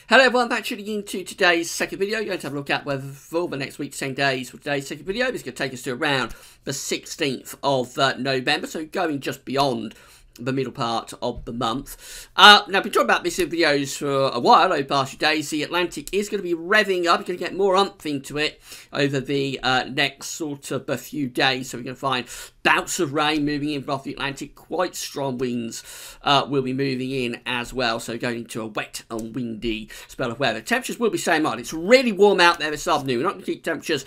Hello everyone, back tuning into today's second video. You're going to have a look at weather for the next week, 10 days for today's second video. It's going to take us to around the 16th of November, so going just beyond the middle part of the month. Now, I've been talking about this in videos for a while, over the past few days. The Atlantic is going to be revving up. You're going to get more umph into it over the next sort of a few days. So we're going to find bouts of rain moving in off the Atlantic. Quite strong winds will be moving in as well. So going into a wet and windy spell of weather. Temperatures will be staying mild. It's really warm out there this afternoon. We're not going to keep temperatures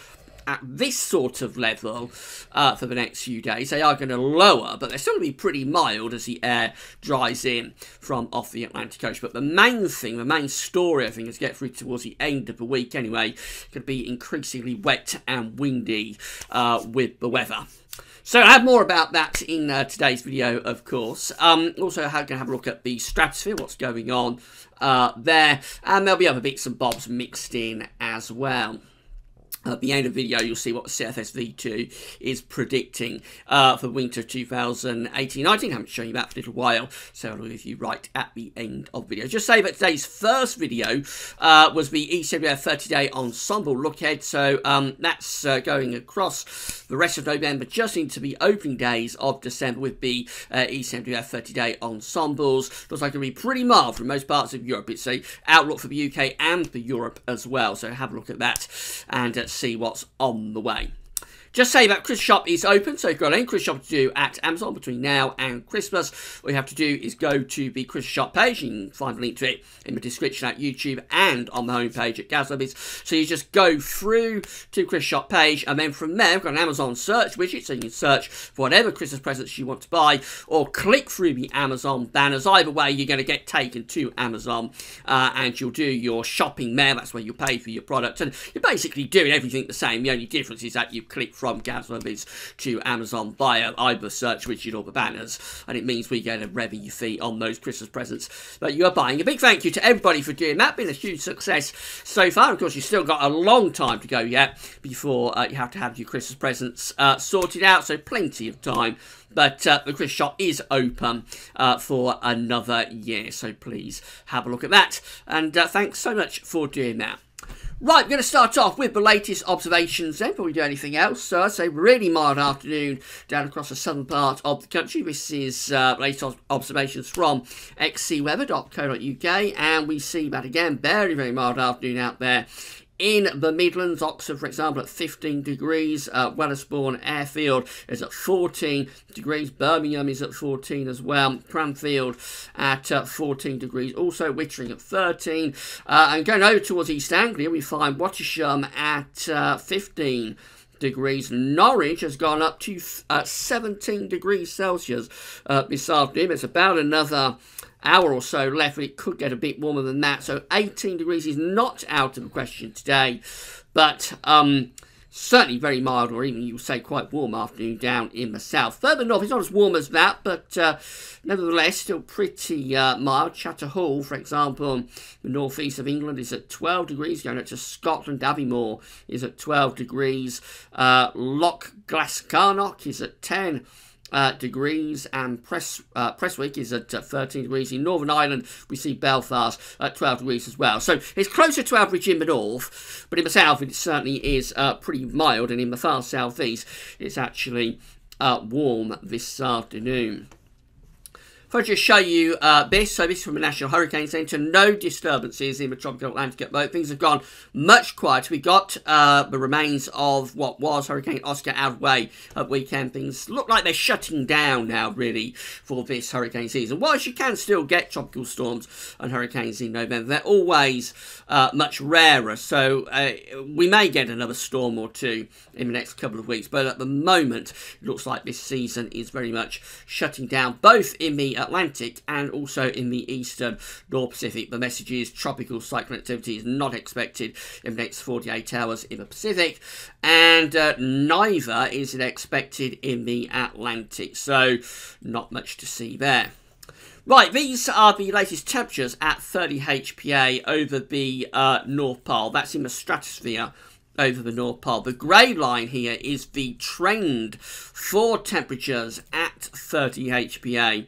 at this sort of level for the next few days. They are going to lower, but they're still going to be pretty mild as the air dries in from off the Atlantic coast. But the main thing, the main story, I think, is get through towards the end of the week anyway, it's going to be increasingly wet and windy with the weather. So I have more about that in today's video, of course. Also, I'm going to have a look at the stratosphere, what's going on there, and there'll be other bits and bobs mixed in as well. At the end of the video, you'll see what the CFS V2 is predicting for winter 2018-19. I haven't shown you that for a little while, so I'll leave you right at the end of the video. Just say that today's first video was the ECWF 30-day ensemble look ahead, so that's going across the rest of November, just into the opening days of December with the ECWF 30-day ensembles. Looks like it'll be pretty mild for most parts of Europe. It's an outlook for the UK and for Europe as well, so have a look at that and see what's on the way. Just say that Christmas shop is open, so if you've got any Christmas shop to do at Amazon between now and Christmas, all you have to do is go to the Christmas shop page. You can find a link to it in the description at YouTube and on the homepage at Gazlevis. So you just go through to Christmas shop page, and then from there, we've got an Amazon search widget, so you can search for whatever Christmas presents you want to buy, or click through the Amazon banners. Either way, you're going to get taken to Amazon, and you'll do your shopping there. That's where you pay for your product, and you're basically doing everything the same. The only difference is that you click from Gazlevis to Amazon via either search widget or the banners, and it means we get a revenue fee on those Christmas presents that you are buying. A big thank you to everybody for doing that. Been a huge success so far. Of course, you've still got a long time to go yet before you have to have your Christmas presents sorted out, so plenty of time. But the Christmas shop is open for another year, so please have a look at that. And thanks so much for doing that. Right, we're going to start off with the latest observations then, before we do anything else. So I'd say really mild afternoon down across the southern part of the country. This is latest observations from xcweather.co.uk, and we see that again, very mild afternoon out there in the Midlands. Oxford, for example, at 15 degrees. Wellersbourne Airfield is at 14 degrees. Birmingham is at 14 as well. Cranfield at 14 degrees. Also Wittering at 13. And going over towards East Anglia, we find Wattisham at 15 degrees. Norwich has gone up to 17 degrees Celsius this afternoon. It's about another hour or so left, but it could get a bit warmer than that. So 18 degrees is not out of the question today, but certainly very mild, or even you would say quite warm afternoon down in the south. Further north, it's not as warm as that, but nevertheless still pretty mild. Chater Hall, for example, the northeast of England, is at 12 degrees. Going up to Scotland, Aviemore is at 12 degrees. Loch Glascarnock is at 10 degrees, and Prestwick is at 13 degrees. In Northern Ireland, we see Belfast at 12 degrees as well. So it's closer to average in the north, but in the south it certainly is pretty mild, and in the far southeast it's actually warm this afternoon. If I just show you this, so this is from the National Hurricane Centre. No disturbances in the tropical Atlantic at the moment. Things have gone much quieter. We got the remains of what was Hurricane Oscar out of the way at weekend. Things look like they're shutting down now, really, for this hurricane season. Whilst you can still get tropical storms and hurricanes in November, they're always much rarer. So we may get another storm or two in the next couple of weeks. But at the moment, it looks like this season is very much shutting down, both in the Atlantic and also in the eastern North Pacific. The message is tropical cyclone activity is not expected in the next 48 hours in the Pacific, and neither is it expected in the Atlantic, so not much to see there. Right, these are the latest temperatures at 30 HPA over the North Pole. That's in the stratosphere over the North Pole. The grey line here is the trend for temperatures at 30 HPA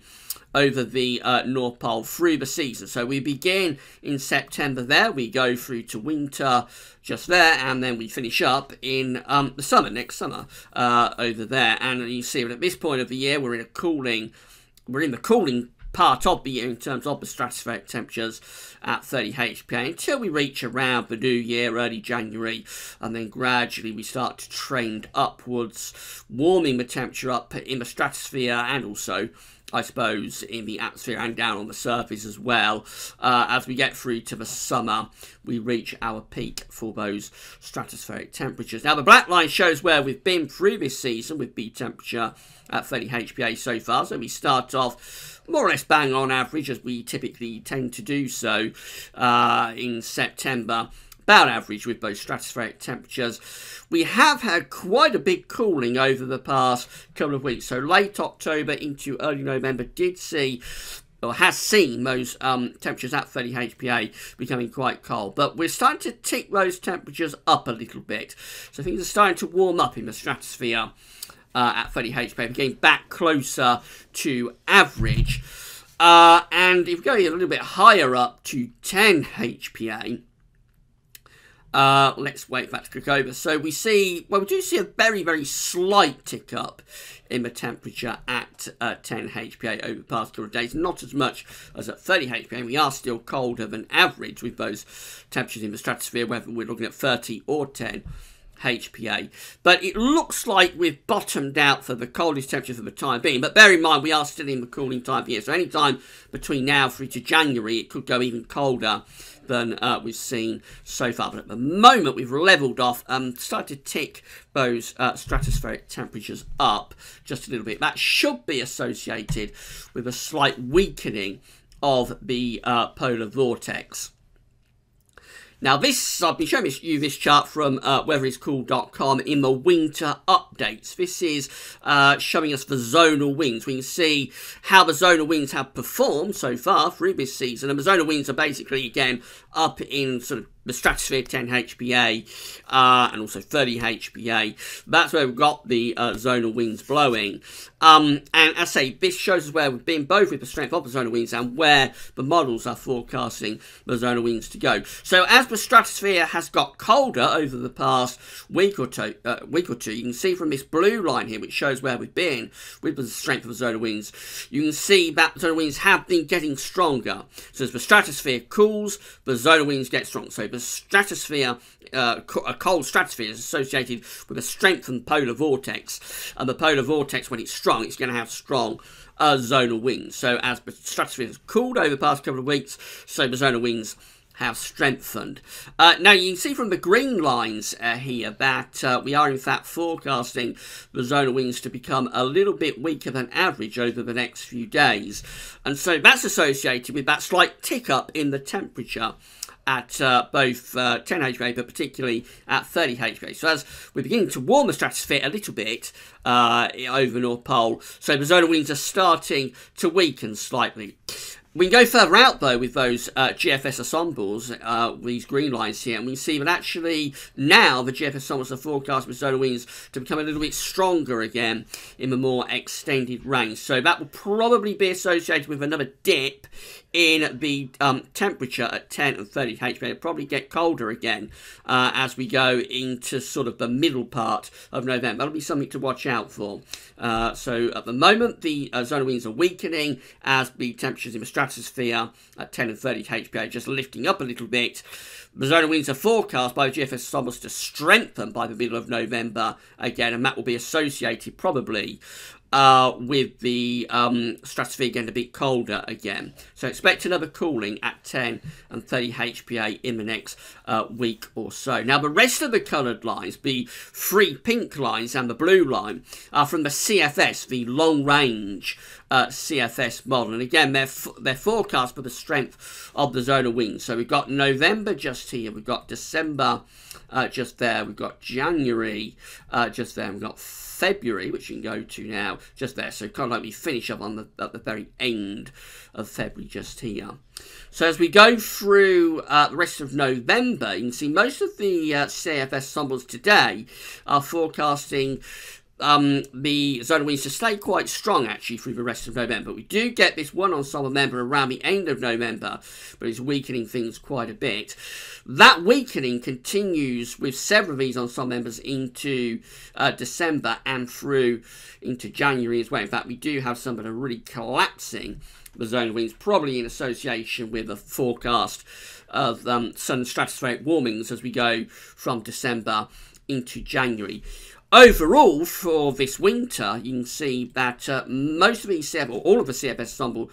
over the North Pole through the season. So we begin in September there, we go through to winter just there, and then we finish up in the summer, next summer, over there. And you see that at this point of the year, we're in the cooling part of the year in terms of the stratospheric temperatures at 30 HPA until we reach around the new year, early January, and then gradually we start to trend upwards, warming the temperature up in the stratosphere and also, I suppose, in the atmosphere and down on the surface as well. As we get through to the summer, we reach our peak for those stratospheric temperatures. Now, the black line shows where we've been through this season with the temperature at 30 HPA so far. So we start off more or less bang on average, as we typically tend to do so in September. About average with those stratospheric temperatures. We have had quite a big cooling over the past couple of weeks. So late October into early November did see, or has seen, those temperatures at 30 HPA becoming quite cold. But we're starting to tick those temperatures up a little bit. So things are starting to warm up in the stratosphere at 30 HPA, getting back closer to average. And if we go a little bit higher up to 10 HPA, let's wait for that to click over. So we see, well, we do see a very, very slight tick up in the temperature at 10 HPA over the past couple of days. Not as much as at 30 HPA. We are still colder than average with those temperatures in the stratosphere, whether we're looking at 30 or 10 HPA. But it looks like we've bottomed out for the coldest temperature for the time being. But bear in mind, we are still in the cooling time of year. So any time between now through to January, it could go even colder than we've seen so far. But at the moment, we've levelled off and started to tick those stratospheric temperatures up just a little bit. That should be associated with a slight weakening of the polar vortex. Now, I've been showing you this chart from weatheriscool.com in the winter updates. This is showing us the zonal winds. We can see how the zonal winds have performed so far through this season. And the zonal winds are basically, again, up in sort of the stratosphere 10 HPA and also 30 HPA. That's where we've got the zonal winds blowing. And as I say, this shows us where we've been both with the strength of the zonal winds and where the models are forecasting the zonal winds to go. So as the stratosphere has got colder over the past week or two, you can see from this blue line here, which shows where we've been with the strength of the zonal winds, you can see that the zonal winds have been getting stronger. So as the stratosphere cools, the zonal winds get strong. So the stratosphere, a cold stratosphere, is associated with a strengthened polar vortex, and the polar vortex, when it's strong, it's going to have strong zonal winds. So as the stratosphere has cooled over the past couple of weeks, so the zonal winds have strengthened. Now you can see from the green lines here that we are in fact forecasting the zonal winds to become a little bit weaker than average over the next few days, and so that's associated with that slight tick up in the temperature at both 10 HPA, but particularly at 30 HPA. So as we're beginning to warm the stratosphere a little bit over the North Pole, so the zonal winds are starting to weaken slightly. We can go further out, though, with those GFS ensembles, these green lines here, and we see that actually now the GFS ensembles are forecast with zonal winds to become a little bit stronger again in the more extended range. So that will probably be associated with another dip in the temperature at 10 and 30 HPA. It'll probably get colder again as we go into sort of the middle part of November. That'll be something to watch out for. So at the moment, the zonal winds are weakening as the temperatures in the stratosphere at 10 and 30 HPA just lifting up a little bit. The zonal winds are forecast by the GFS ensembles to strengthen by the middle of November again, and that will be associated probably with the stratosphere getting a bit colder again. So expect another cooling at 10 and 30 HPA in the next week or so. Now the rest of the coloured lines, the three pink lines and the blue line, are from the CFS, the long range CFS model. And again, they're forecast for the strength of the zonal winds. So we've got November just here, we've got December just there, we've got January just there, we've got February, which you can go to now, just there. So kind of like we finish up on at the very end of February just here. So as we go through the rest of November, you can see most of the CFS symbols today are forecasting the zonal winds to stay quite strong actually through the rest of November. We do get this one ensemble member around the end of November, but it's weakening things quite a bit. That weakening continues with several of these ensemble members into December and through into January as well. In fact, we do have some that are really collapsing the zonal winds, probably in association with a forecast of sudden stratospheric warmings as we go from December into January. Overall, for this winter, you can see that most of these all of the CFS ensemble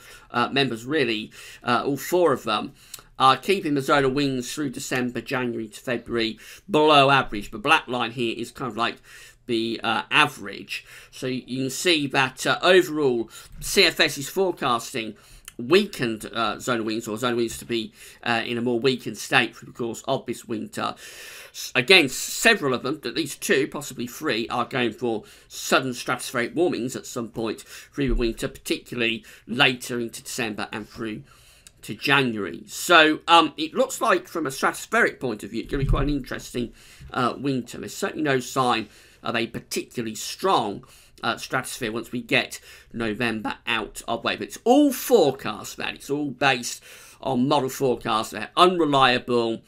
members, really, all four of them, are keeping the zonal winds through December, January to February below average. The black line here is kind of like the average. So you can see that overall, CFS is forecasting weakened zonal winds, or zonal winds to be in a more weakened state through the course of this winter. Again, several of them, at least two, possibly three, are going for sudden stratospheric warmings at some point through the winter, particularly later into December and through to January. So it looks like from a stratospheric point of view, it's going to be quite an interesting winter. There's certainly no sign of a particularly strong stratosphere once we get November out of the way. But it's all forecast, that. It's all based on model forecasts. They're unreliable.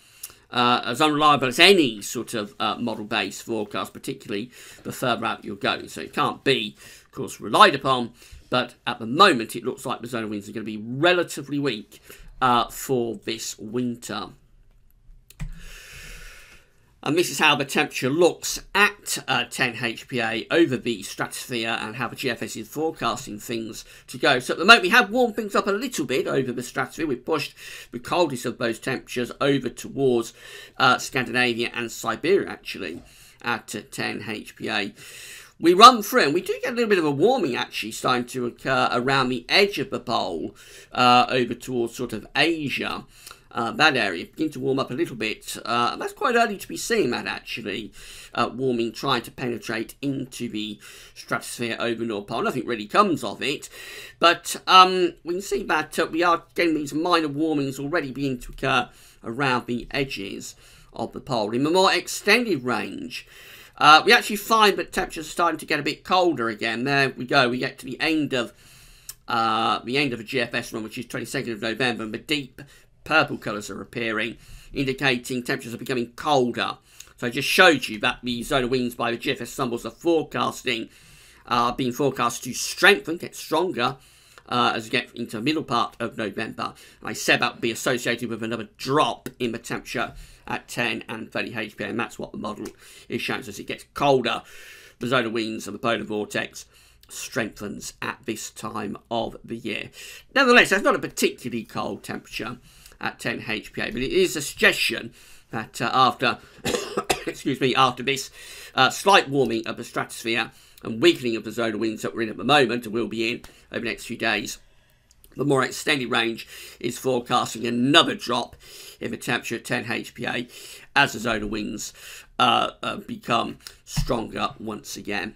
As unreliable as any sort of model-based forecast, particularly the further out you're going. So it can't be, of course, relied upon, but at the moment it looks like the zonal winds are going to be relatively weak for this winter. And this is how the temperature looks at 10 HPA over the stratosphere and how the GFS is forecasting things to go. So at the moment we have warmed things up a little bit over the stratosphere. We've pushed the coldest of those temperatures over towards Scandinavia and Siberia actually at 10 HPA. We run through and we do get a little bit of a warming actually starting to occur around the edge of the pole over towards sort of Asia. That area begin to warm up a little bit. That's quite early to be seeing that actually, warming, trying to penetrate into the stratosphere over North Pole. Nothing really comes of it, but we can see that we are getting these minor warmings already beginning to occur around the edges of the pole. In the more extended range, we actually find that temperatures are starting to get a bit colder again. There we go. We get to the end of a GFS run, which is 22nd of November, and the deep purple colours are appearing, indicating temperatures are becoming colder. So I just showed you that the zonal winds by the GFS symbols are being forecast to strengthen, get stronger as we get into the middle part of November. And I said that would be associated with another drop in the temperature at 10 and 30 HPA, and that's what the model is showing. So as it gets colder, the zonal winds and the polar vortex strengthens at this time of the year. Nevertheless, that's not a particularly cold temperature at 10 HPA, but it is a suggestion that after excuse me, after this slight warming of the stratosphere and weakening of the zonal winds that we're in at the moment and will be in over the next few days, the more extended range is forecasting another drop in the temperature at 10 HPA as the zonal winds become stronger once again.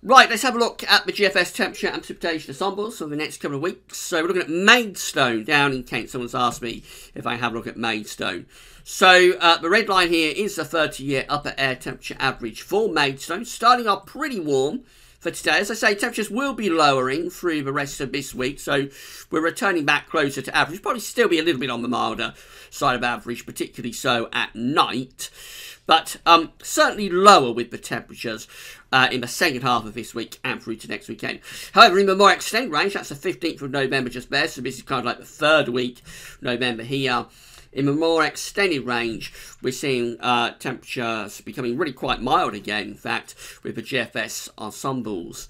Right, let's have a look at the GFS temperature and precipitation ensembles for the next couple of weeks. So we're looking at Maidstone down in Kent. Someone's asked me if I have a look at Maidstone. So the red line here is the 30-year upper air temperature average for Maidstone, starting off pretty warm for today. As I say, temperatures will be lowering through the rest of this week, so we're returning back closer to average. Probably still be a little bit on the milder side of average, particularly so at night, but certainly lower with the temperatures in the second half of this week and through to next weekend. However, in the more extended range, that's the 15th of November just there, so this is kind of like the third week of November here. In the more extended range, we're seeing temperatures becoming really quite mild again, in fact, with the GFS ensembles.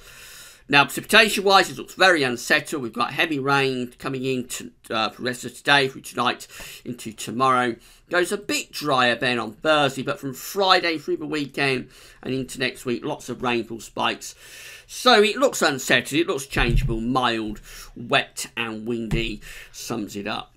Now, precipitation-wise, it looks very unsettled. We've got heavy rain coming in for the rest of today, through tonight into tomorrow. Goes a bit drier then on Thursday, but from Friday through the weekend and into next week, lots of rainfall spikes. So it looks unsettled, it looks changeable, mild, wet and windy, sums it up.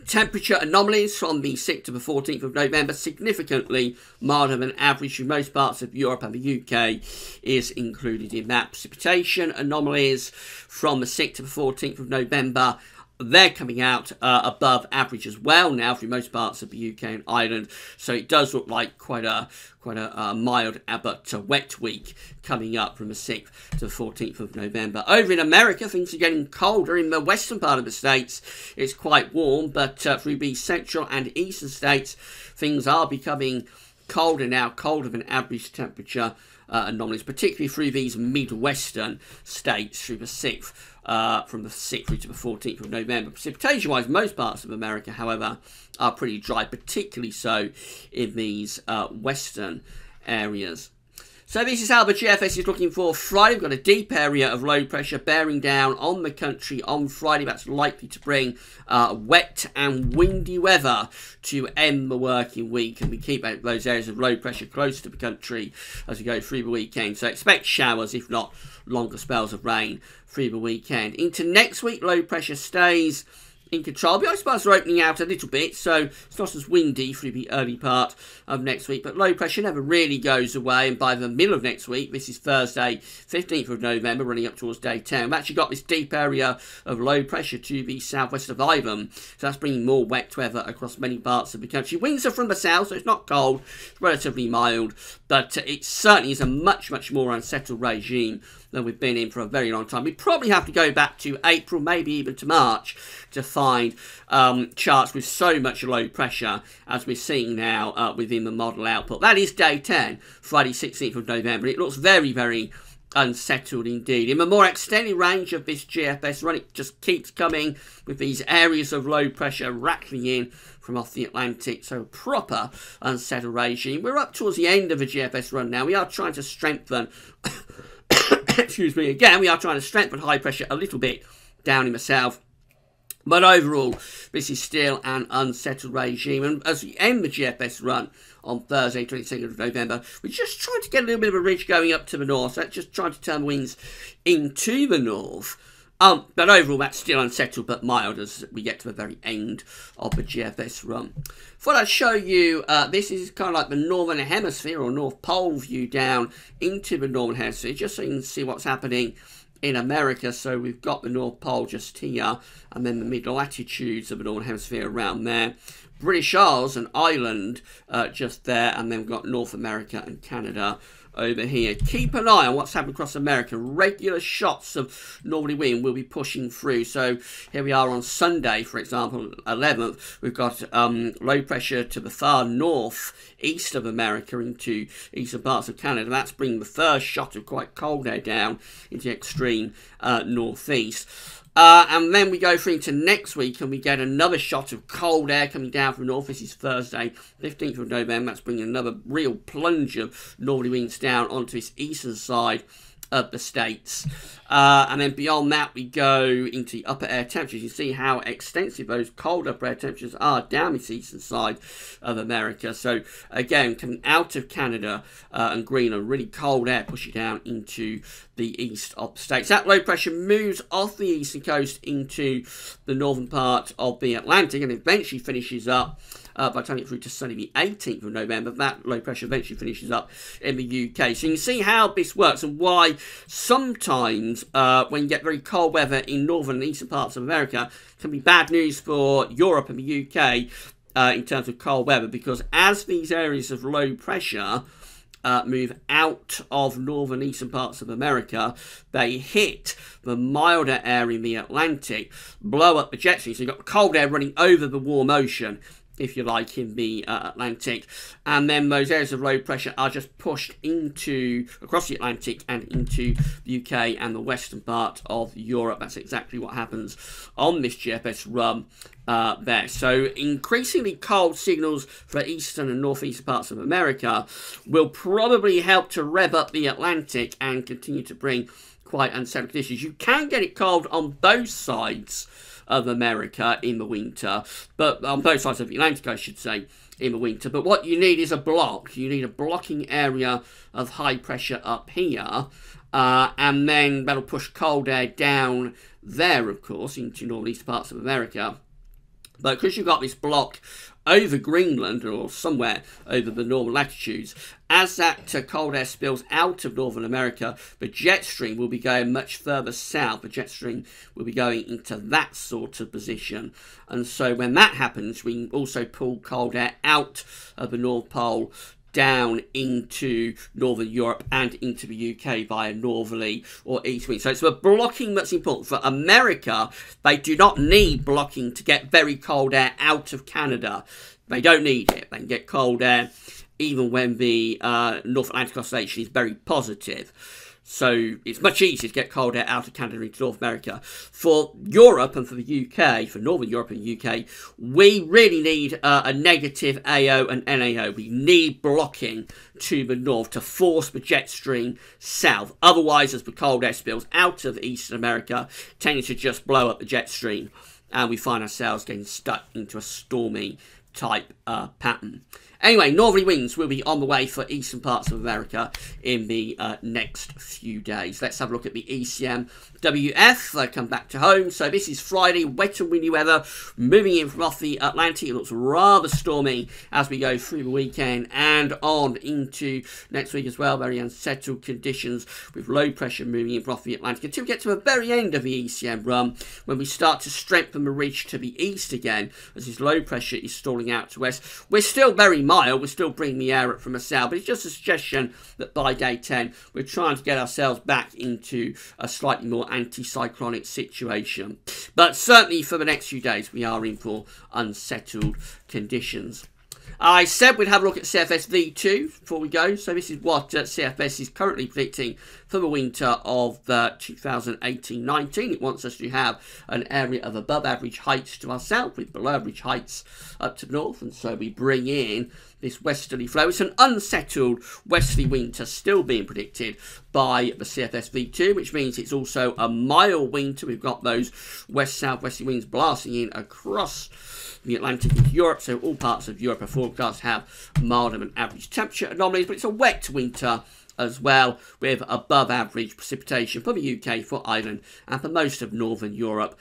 Temperature anomalies from the 6th to the 14th of November, significantly milder than average in most parts of Europe, and the UK is included in that. Precipitation anomalies from the 6th to the 14th of November, they're coming out above average as well now through most parts of the UK and Ireland. So it does look like quite a mild but wet week coming up from the 6th to the 14th of November. Over in America, things are getting colder. In the western part of the states, it's quite warm, but through the central and eastern states, things are becoming colder now, colder than average temperature anomalies, particularly through these midwestern states through the 6th. From the 6th through to the 14th of November. Precipitation-wise, most parts of America, however, are pretty dry, particularly so in these western areas. So this is how the GFS is looking for Friday. We've got a deep area of low pressure bearing down on the country on Friday. That's likely to bring wet and windy weather to end the working week. And we keep those areas of low pressure close to the country as we go through the weekend. So expect showers, if not longer spells of rain through the weekend. Into next week, low pressure stays in control. The ice bars are opening out a little bit, so it's not as windy through the early part of next week, but low pressure never really goes away, and by the middle of next week, this is Thursday, 15th of November, running up towards day 10, we've actually got this deep area of low pressure to the southwest of Ireland, so that's bringing more wet weather across many parts of the country. Winds are from the south, so it's not cold, it's relatively mild, but it certainly is a much, much more unsettled regime than we've been in for a very long time. We probably have to go back to April, maybe even to March, to find charts with so much low pressure as we're seeing now within the model output. That is day 10, Friday 16th of November. It looks very, very unsettled indeed. In the more extended range of this GFS run, it just keeps coming with these areas of low pressure rattling in from off the Atlantic, so proper unsettled regime. We're up towards the end of the GFS run now. We are trying to strengthen excuse me, again, we are trying to strengthen high pressure a little bit down in the south. But overall, this is still an unsettled regime. And as we end the GFS run on Thursday, 22nd of November, we're just trying to get a little bit of a ridge going up to the north. So that's just trying to turn winds into the north. But overall, that's still unsettled but mild as we get to the very end of the GFS run. Thought I'd show you, this is kind of like the Northern Hemisphere or North Pole view down into the Northern Hemisphere, just so you can see what's happening in America. So we've got the North Pole just here, and then the mid-latitudes of the Northern Hemisphere around there. British Isles and Ireland just there, and then we've got North America and Canada over here. Keep an eye on what's happening across America. Regular shots of northerly wind will be pushing through. So here we are on Sunday, for example, 11th. We've got low pressure to the far north east of America into eastern parts of Canada. That's bringing the first shot of quite cold air down into the extreme northeast. And then we go through into next week and we get another shot of cold air coming down from north. This is Thursday, 15th of November. That's bringing another real plunge of northerly winds down onto its eastern side of the states. And then beyond that, we go into the upper air temperatures. You see how extensive those cold upper air temperatures are down this eastern side of America. So again, coming out of Canada and Greenland, really cold air pushing down into the east of the states. That low pressure moves off the eastern coast into the northern part of the Atlantic and eventually finishes up by the time you get through to Sunday the 18th of November. That low pressure eventually finishes up in the UK. So you can see how this works and why sometimes when you get very cold weather in northern and eastern parts of America can be bad news for Europe and the UK in terms of cold weather, because as these areas of low pressure move out of northern and eastern parts of America, they hit the milder air in the Atlantic, blow up the jet stream. So you've got cold air running over the warm ocean, if you like, in the Atlantic, and then those areas of low pressure are just pushed across the Atlantic and into the UK and the western part of Europe. That's exactly what happens on this GFS run there. So increasingly cold signals for eastern and northeastern parts of America will probably help to rev up the Atlantic and continue to bring quite unsettled conditions. You can get it cold on both sides of America in the winter, but on both sides of the Atlantic, I should say, in the winter. But what you need is a block. You need a blocking area of high pressure up here, and then that'll push cold air down there, of course, into northeast parts of America. But because you've got this block over Greenland or somewhere over the northern latitudes, as that cold air spills out of Northern America, the jet stream will be going much further south. The jet stream will be going into that sort of position. And so when that happens, we also pull cold air out of the North Pole down into Northern Europe and into the UK via northerly or east wind. So it's the blocking that's important. For America, they do not need blocking to get very cold air out of Canada. They don't need it. They can get cold air even when the North Atlantic Oscillation is very positive. So it's much easier to get cold air out of Canada into North America. For Europe and for the UK, for Northern Europe and the UK, we really need a negative AO and NAO. We need blocking to the north to force the jet stream south. Otherwise, as the cold air spills out of Eastern America, tending to just blow up the jet stream, and we find ourselves getting stuck into a stormy type pattern. Anyway, northerly winds will be on the way for eastern parts of America in the next few days. Let's have a look at the ECMWF. I come back to home. So this is Friday, wet and windy weather, moving in from off the Atlantic. It looks rather stormy as we go through the weekend and on into next week as well. Very unsettled conditions with low pressure moving in from off the Atlantic until we get to the very end of the ECM run, when we start to strengthen the ridge to the east again as this low pressure is stalling out to west. We're still very mild. We're still bringing the air up from the south, but it's just a suggestion that by day 10 we're trying to get ourselves back into a slightly more anticyclonic situation. But certainly for the next few days we are in for unsettled conditions. I said we'd have a look at CFS V2 before we go. So this is what CFS is currently predicting for the winter of 2018-19. It wants us to have an area of above average heights to our south with below average heights up to the north. And so we bring in this westerly flow. It's an unsettled westerly winter still being predicted by the CFS V2, which means it's also a mild winter. We've got those west-south-westerly winds blasting in across the Atlantic into Europe, so all parts of Europe are forecast to have milder than average temperature anomalies, but it's a wet winter as well, with above average precipitation for the UK, for Ireland, and for most of Northern Europe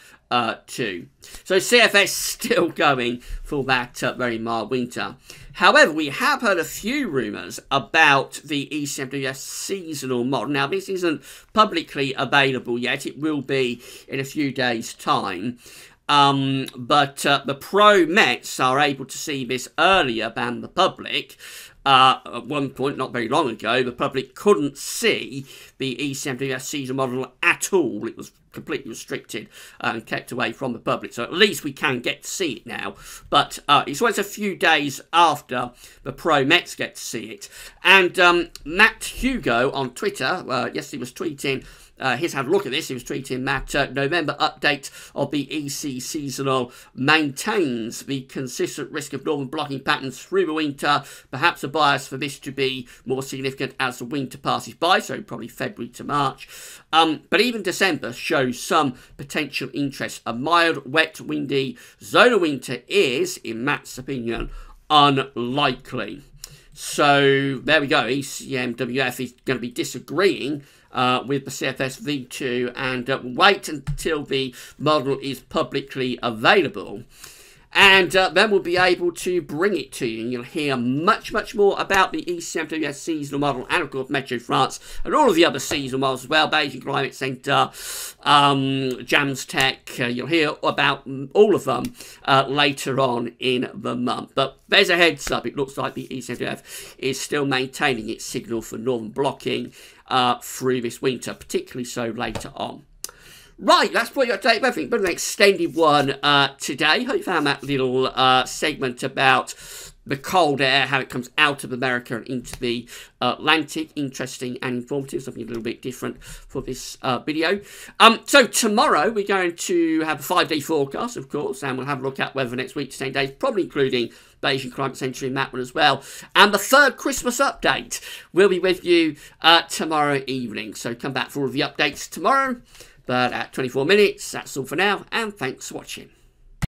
too. So CFS still going for that very mild winter. However, we have heard a few rumours about the ECMWF seasonal model. Now, this isn't publicly available yet. It will be in a few days' time. But the pro-Mets are able to see this earlier than the public. At one point, not very long ago, the public couldn't see the ECMWF seasonal model at all. It was completely restricted and kept away from the public. So at least we can get to see it now. But it's always a few days after the pro-Mets get to see it. And Matt Hugo on Twitter, yesterday was tweeting, here's had a look at this. He was tweeting that November update of the EC seasonal maintains the consistent risk of northern blocking patterns through the winter. Perhaps a bias for this to be more significant as the winter passes by, so probably February to March. But even December shows some potential interest. A mild, wet, windy zonal winter is, in Matt's opinion, unlikely. So there we go. ECMWF is going to be disagreeing with the CFS V2 and wait until the model is publicly available. And then we'll be able to bring it to you. And you'll hear much, much more about the ECMWF seasonal model and, of course, Meteo France and all of the other seasonal models as well. Beijing Climate Centre, Jams Tech. You'll hear about all of them later on in the month. But there's a heads up. It looks like the ECMWF is still maintaining its signal for northern blocking through this winter, particularly so later on. Right, that's probably got to take everything, but an extended one today. Hope you found that little segment about the cold air, how it comes out of America and into the Atlantic. Interesting and informative, something a little bit different for this video. So tomorrow we're going to have a 5-day forecast, of course, and we'll have a look at weather next week to 10 days, probably including the Asian Climate Centre in that one as well. And the third Christmas update will be with you tomorrow evening. So come back for all of the updates tomorrow. But at 24 minutes, that's all for now, and thanks for watching.